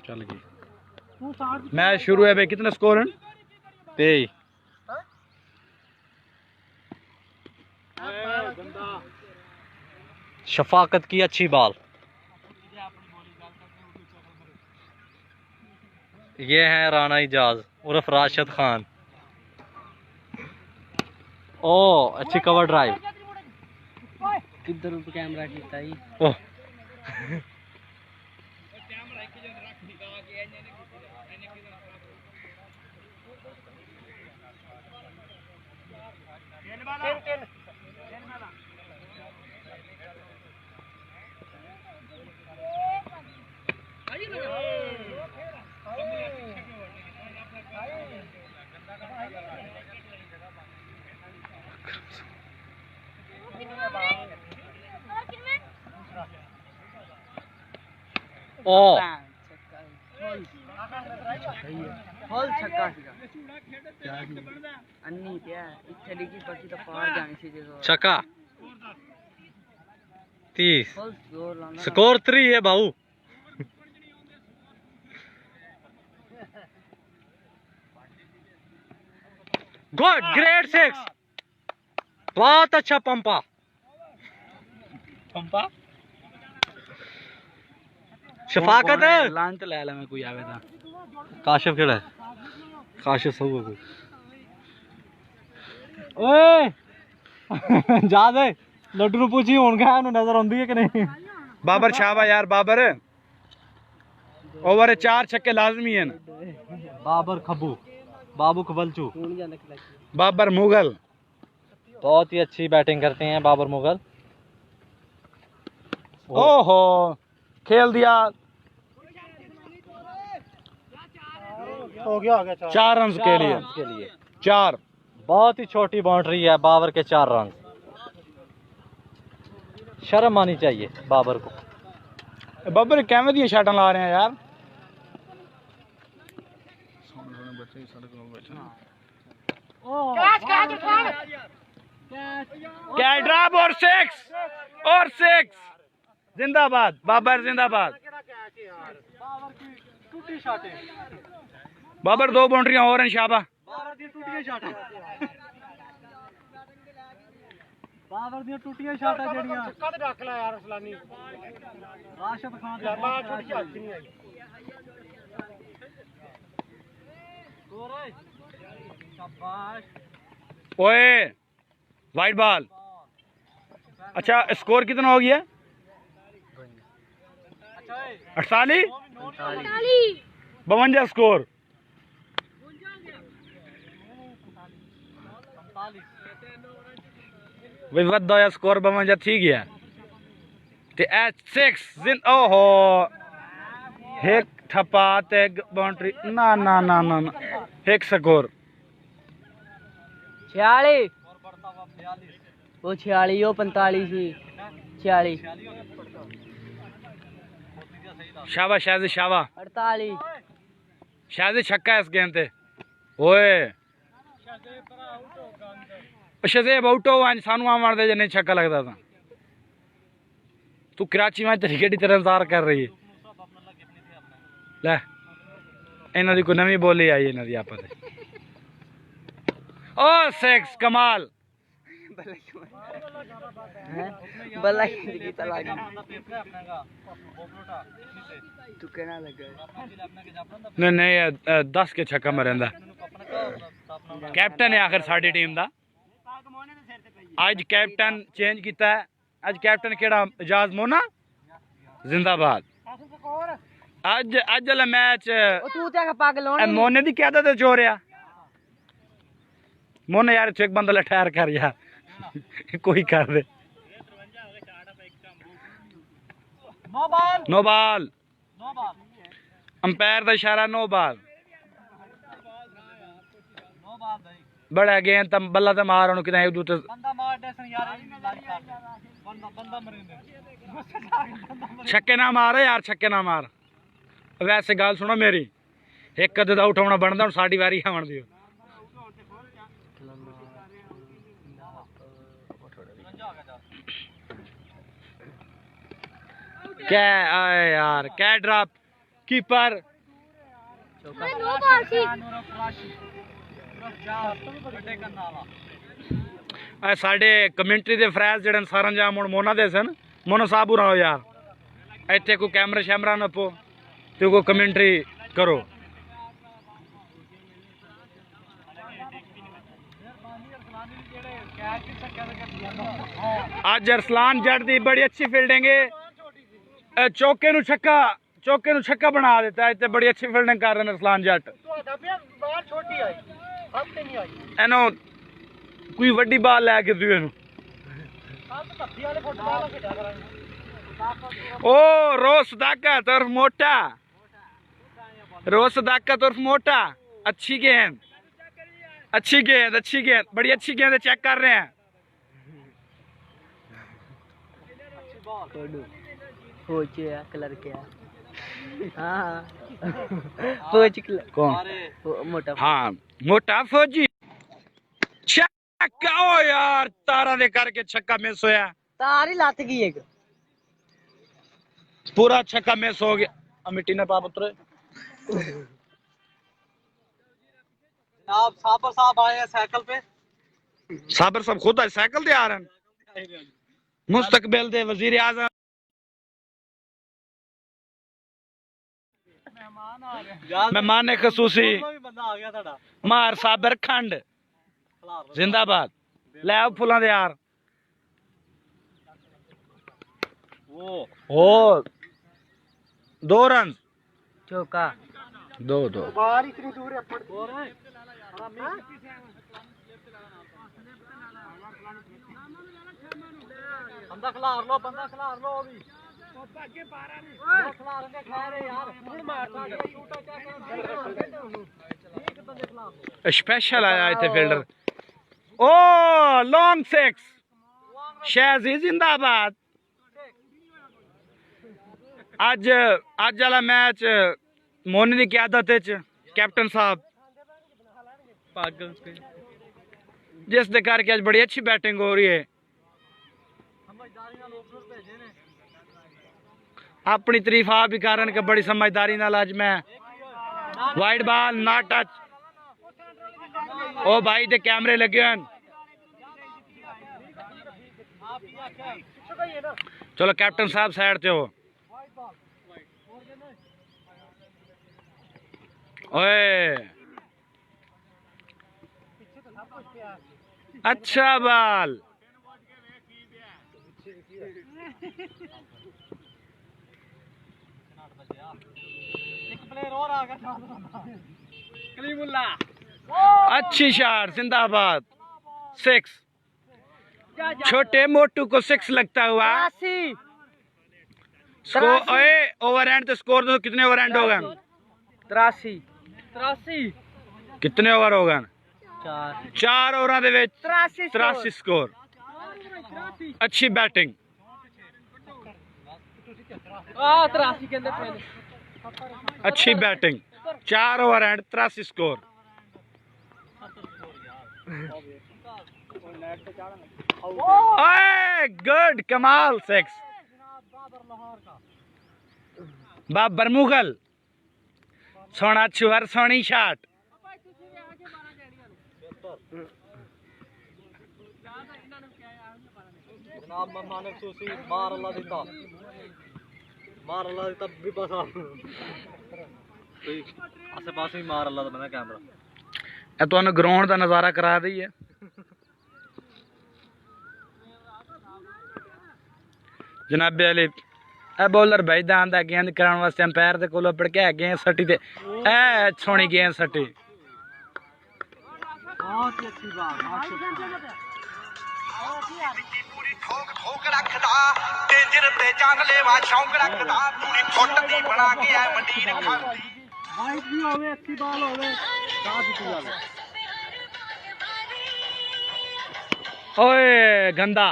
चल गई मैच शुरू है भाई। कितने स्कोर हैं? 23। शफाकत की अच्छी बॉल। ये है राना इजाज उर्फ राशिद खान। ओ अच्छी कवर ड्राइव। किधर कैमरा किता ही ओह ओ फुल छक्का सीगा अन्नी क्या इथे डिगी बाकी तो पार जानी सी जो छक्का 30। फुल स्कोर लाना स्कोर 3 है बाबू। Good great 6। बहुत अच्छा पंपा पंपा। शफाकत लान तो ले मैं कोई आवे ता काशिफ केड़ा है? काशिफ सब कोई ओए जा दे लड्डू नु पूछी हुन क्या नजर आंदी है कि नहीं? बाबर शाबा यार बाबर ओवर 4 छक्के लाजमी है ना। बाबर खबू बाबू कबलचू बाबर मुगल बहुत ही अच्छी बैटिंग करते हैं बाबर मुगल। ओहो खेल दिया। हो गया 4 रन के लिए 4। बहुत ही छोटी बाउंड्री है बाबर के 4 रन। शर्म आनी चाहिए बाबर को। बाबर कैमें दी शाटा ला रहे हैं यार। कैच ड्रॉप और 6 जिंदाबाद बाबर जिंदाबाद। बाबर 2 बाउंड्रियां और हैं शाबा। बाबर दी टूटियां शाटा जेड़ियां छक्का ते ढक ला यार फलानी राशिद खान दी बात टूटी हथ नहीं आई। शाबाश ओए वाइड बॉल। अच्छा स्कोर कितना हो गया? 48 52 स्कोर। विवत दो स्कोर 52 थी गया ते एच 6 जिन ओहो एक ठप्पा ते बाउंड्री ना ना ना ना ना एक स्कोर 46 वो 46 वो 45 सी 46 शाबा शाहजी शाबा 48 शाहजी छक्का इस गेंद ते ओए शजेब आउट हो आज सानू आ मार दे जे नहीं छक्का लगता था। तू कराची में तेरी केड़ी तरह इंतजार कर रही है ले इन्हां दी कोई नवी बोली आई इन्हां दी आपस ओ 6 कमाल बल्ला की तला तू कहना लगा नहीं नहीं 10 के छक्का मरेंदा कैप्टन है आखिर साडी टीम दा। आज कैप्टन चेंज किया है। आज कैप्टन केड़ा इजाज मोना जिंदाबाद। आज आज वाला मैच तू ते पागल होने मोने दी क्यादत च हो रहा। मोने यार एक बंदा ठहर कर यार कोई कर दे। नो बॉल अंपायर का इशारा नो बॉल। बड़ा गेंद तम बल्ला ते मार ओनु किते एक दूते बंदा मार देसन यार बंदा मरेंदे छक्के ना मार यार छक्के ना मार। वैसे गल सुनो मेरी एक कदे दा उठाउणा बनदा हुन साडी वारी आवन दियो। क्या आए यार क्या ड्रॉप कीपर साढ़े कमेंट्री के फ्रैज जड़े सारा जाम हूँ मोना दे सन मोनो साहब रहो यार इतने कोई कैमरा शैमरा न पो तो कोई कमेंट्री करो। आज अरसलान जट दी बड़ी अच्छी फील्डिंग है चौके नु छक्का बना देता है इतने बड़ी अच्छी फील्डिंग कर रहे हैं अरसलान जट एनो कोई वड्डी बाल लैके दूए नु ओ रोज दाकत और मोटा रोज दाकत और मोटा अच्छी गेंद बड़ी अच्छी गेंद चेक कर रहे हैं। कलर क्या हाँ फौज कलर कौन मोटा हाँ मोटा फौजी छक्का ओ यार तारा दे करके छक्का मिस होया तारी लत गई एक पूरा छक्का मिस हो गया मिट्टी ने पाप उतरे। जनाब साबर साहब आए हैं साइकिल पे साबर साहब खुद आज साइकिल दे आ रहे हैं मुस्तकबिल दे वजीर आजम मेहमान ने खसूसी बंदा आ गया था मार साबर खंड जिंदाबाद ले आओ फुलां दे यार ओ 2 रन चौका दो बाहर इतनी दूर है बंदा खिलार लो अभी स्पेशल आया इतने फील्डर ओ लॉन्ग 6 शाजी जिंदाबाद। आज वाला मैच मोनी की क्यादत कैप्टन साहब जिस दे करके आज बड़ी अच्छी बैटिंग हो रही है अपनी तारीफ आप भी कारण के बड़ी समझदारी नाल आज मैं वाइड बॉल ना टच ओ भाई दे कैमरे लगे हैं चलो कैप्टन साहब साइड ते हो ओए अच्छा बाल अच्छी शॉट जिंदाबाद 6 छोटे मोटू को 6 लगता हुआ स्कोर ओए ओवर एंड तो स्कोर तो कितने ओवर एंड हो गए 83 कितने ओवर हो गए 4 ओवर दे विच 83 स्कोर अच्छी बैटिंग अच्छी बैटिंग 4 ओवर एंड 83 स्कोर ओए गुड कमाल 6 बाबर मुगल सोना छुअर सोनी शॉट जनाब मेहमान खसूसी मार अल्लाह दिता भी बस आसे पास भी मार अल्लाह दा मैं कैमरा ए तुहानू ग्राउंड दा नजारा करा दी है जनाब अली ए बॉलर भाई दा आंदा गेंद कराने वास्ते अंपायर दे कोलों पड़ के गेंद सटी ते ए सोनी गेंद सटी बहुत ही अच्छी बात पूरी ठोक ठोक रखदा तेजर ते जानलेवा शौक रखदा पूरी फुੱਟ ਦੀ बना के है मंडी रखा वाइट भी होवे अच्छी बॉल होवे साथ ही चल ओए गंदा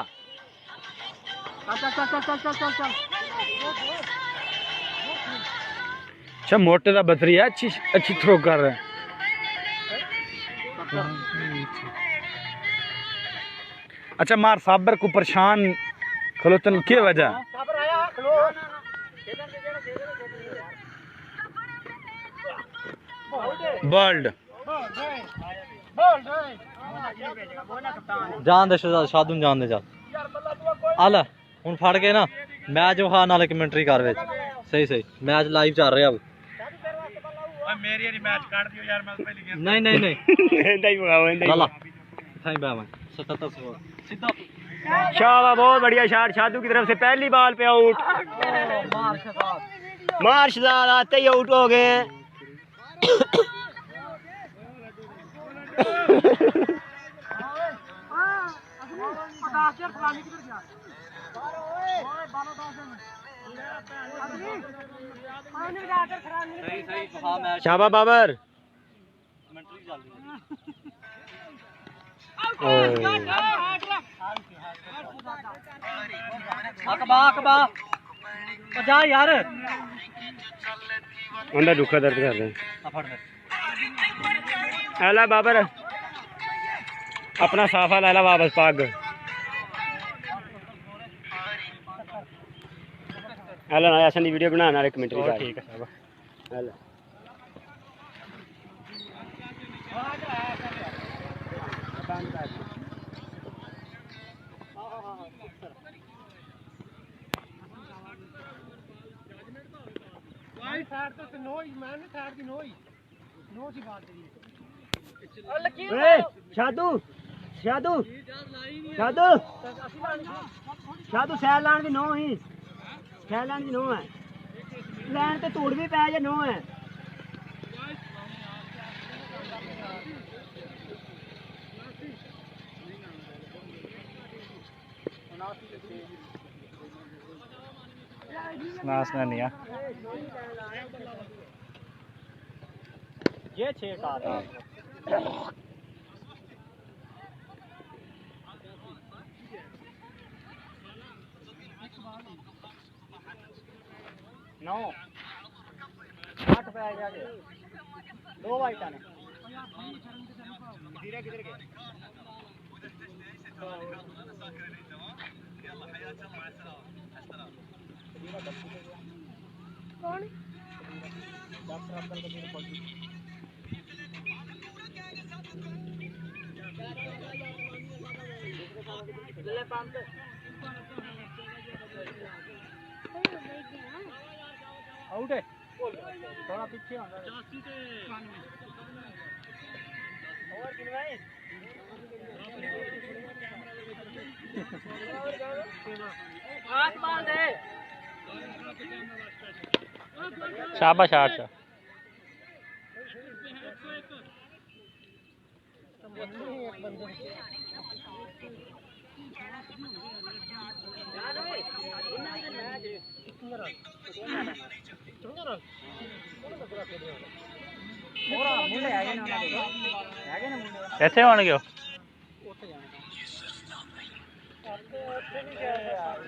चल अच्छा मोटे दा बतरी है अच्छी थ्रो कर रहे हैं अच्छा मार साबर को परेशान खलोतन की वजह वर्ल्ड जान दे शादू जान दे चल आल हुन फड़ के ना मैच विखा नाले कमेंटरी कर विच सही सही मैच लाइव चल रहा अब मेरी यारी मैच काट दियो यार मैं पहले गेम नहीं नहीं नहीं इंदा ही मंगाओ इंदा ही लाला थैंक बैम 77 सीधा शाबाश बहुत बढ़िया शॉट शादू की तरफ से पहली बॉल पे आउट मार्शदार आते ही आउट हो गए हैं शाबाश बाबर अकबा जा यार उनका दुखा दर्द कर रहे हैं अला बाबर अपना साफा लाला वापस पाग अला ना ऐसा नहीं वीडियो बनाना कमेंटरी कर ठीक है अला शादू शादू शादू शादू सैर लाने की नो ही सैर लाने की नो है लैन तो तोड़ भी पै नो है नहीं ये 6 का था नौ 8 पे आ गया 2 वाइटा ने धीरे किधर गए कौन आउट है थोड़ा पीछे और किनवाई हाथ मार दे शाबाश शाबाश कैसे होणगे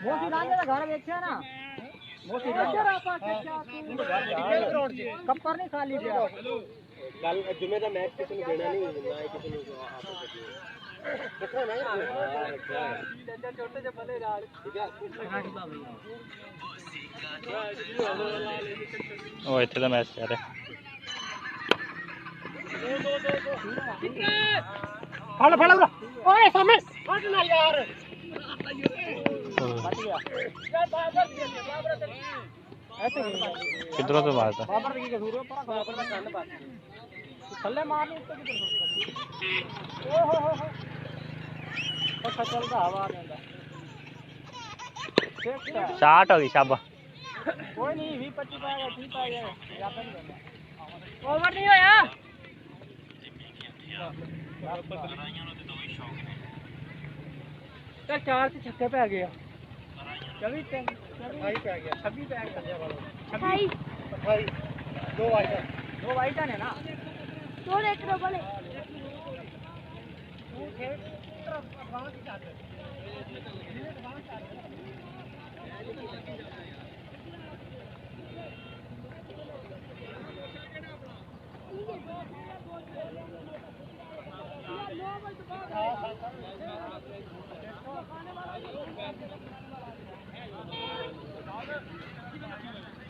मोसी रांझे का घर देखिया ना मोसी कप्पर नहीं खाली दिया कल जुमे का मैच किसी ने देना नहीं ना किसी ने देखो ना छोटे से भले यार ठीक है ओ इत्थे दा मैच चल रहा फड़ फड़ ओए सामने फड़ ना यार किधरों तो बात है बाबर की कसूर है पर बाबर का कान बात थल्ले मारनी इसको किधर ओ हो अच्छा चलता हवा में अंदर शॉट हो गई शाबाश कोई नहीं 20-25 पाएगा ठीक आ जाएगा ज्यादा नहीं होगा ओवर नहीं होया तो 4 से छक्के पे आ गया 26 पे आ गया 26 पे आ गया 26 दो वाइटन है ना तो एक डबल है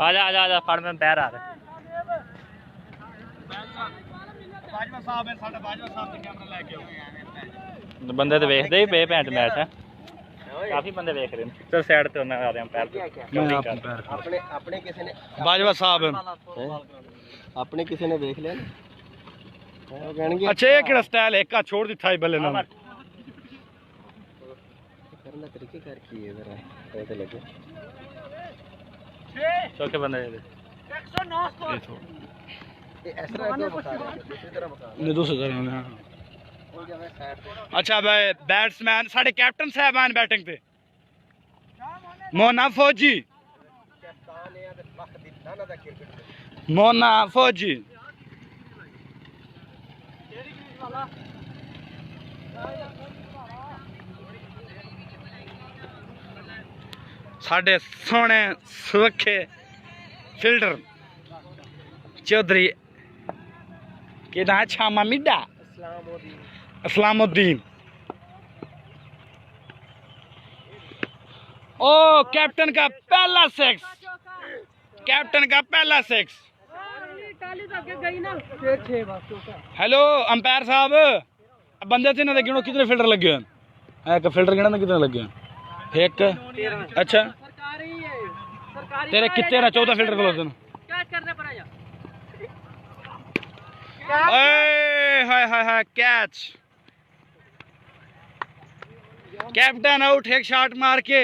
आजा आजा आजा फड़ में पैर आ रहा है बाजवा साहब है साडा बाजवा साहब ते कैमरा लेके आओ बंदे तो वेखदे ही पे भैंट मैच है काफी बंदे वेख रहे हैं चल साइड ते होना आ रहे हैं पैर अपने अपने किसी ने बाजवा साहब अपने किसी ने देख लिया ना वो कहणगे अच्छा ये केड़ा स्टाइल है एक छोड़ दिथा है बल्ले ना करना तरीके कर की है जरा ऐसे लगे चौके बंदे ये इस तरह क्यों बता रहे हैं दूसरी तरह बता ने दूसरी तरह वो जब साइड पे अच्छा भाई बैट्समैन साडे कैप्टन साहबान बैटिंग पे मोना फौजी कप्तान है ते वक्त दिता ना दा क्रिकेट मोना फौजी साडे सोने सुरखे फिल्डर चौधरी के ना छामा मिड्डा अस्लामुद्दीन ओ कैप्टन का पहला सिक्स कैप्टन का पहला सिक्स हेलो अंपायर साहब बंदे थे ना गिनो कितने फिल्डर लगे हैं एक फिल्डर गिना कितने लगे हैं एक अच्छा तेरे कितने ना 14 फिल्डर खलोते हैं हाय हाय हाय कैच कैप्टन आउट एक शॉट मार के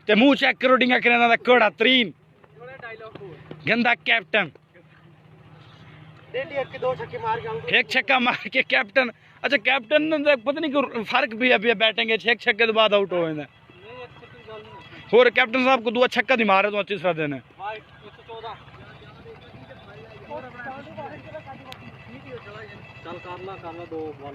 ते मुंह चेक करो डिंगा करने दा कोड़ा तरीन गंदा कैप्टन दो छक्के मार के एक छक्का मार के कैप्टन अच्छा कैप्टन ने पता नहीं क्यों फर्क भी है बैटिंग है 6 छक्के के बाद आउट हो गए और कैप्टन साहब को 2 छक्का दी मारे तो तीसरा दिन है चल करना 2 बॉल